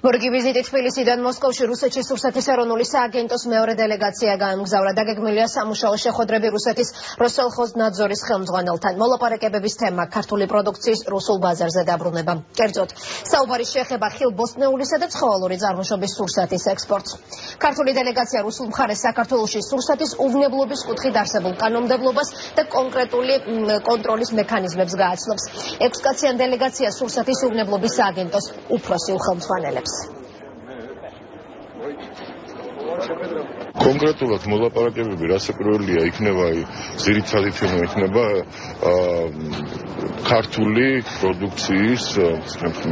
მორგი ვიზიტი თბილისიდან მოსკოვში რუსეთში სურსათის ეროვნული სააგენტოს მეორე დელეგაცია გაემგზავრა. დაგეგმილია სამუშაო შეხვედრები რუსეთის როსელხოზნაძორის ხელმძღვანელთან. მოლაპარაკებების თემა ქართული პროდუქციის რუსულ ბაზარზე დაბრუნება. კერძოდ, საუბარი შეეხება ხილ-ბოსტნეულისა და ცხოველური წარმოშობის სურსათის ექსპორტს. ქართული დელეგაცია რუსულ მხარეს საქართველოში სურსათის უვნებლობის კუთხით არსებულ კანონმდებლობას და კონკრეტული კონტროლის მექანიზმებს გააცნობს. 6 კაციან დელეგაცია სურსათის უვნებლობის სააგენტოს უფროსი ხელმძღვანელებს. Კონკრეტულად მოლაპარაკებები რასაკვირველია იქნება ძირითადი თემა იქნება ქართული პროდუქციის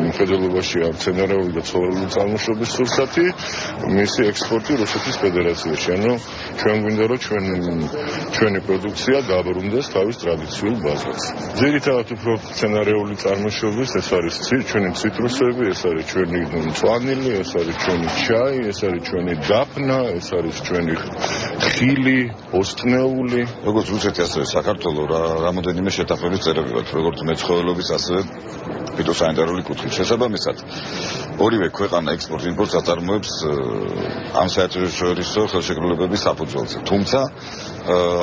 მხედველობაში მცენარეული და ცხოველური წარმოშობის სურსათი მისი ექსპორტი რუსეთის ფედერაციაში. ანუ ჩვენ გვინდა რომ ჩვენი პროდუქცია დაბრუნდეს თავის ტრადიციულ ბაზაზე. ძირითადად უფრო მცენარეული წარმოშობის ეს არის ჩვენი ციტრუსები, ეს არის ჩვენი მწვანილი, ეს არის ჩვენი ჩაი, ეს არის ჩვენი დაფნა, ეს არის ჩვენი ხილი, ბოსტნეული. როგორც რუსეთი ასევე საქართველოს რამოდენიმე შეთანხმების წერები ვართ, როგორც მეცხოველობის ასევე ფიტოსანიტარული კუთხით. შესაბამისად, ორივე ქვეყანა ექსპორტ-იმპორტს აწარმოებს ამ საერთაშორისო ხელშეკრულებების საფუძველზე. თუმცა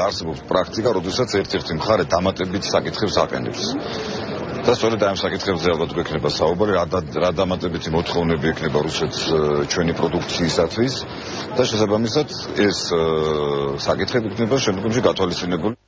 არსებობს პრაქტიკა, როდესაც ერთ-ერთი მხარე დამატებით საკითხებს აყენებს. და სწორედ ამ საკითხებზე ალბათ გვექნება საუბარი, რა დამატებითი მოთხოვნები ექნება რუსეთს ჩვენი პროდუქციისათვის და შესაბამისად ეს საკითხები იქნება შემდგომში გათვალისწინებული.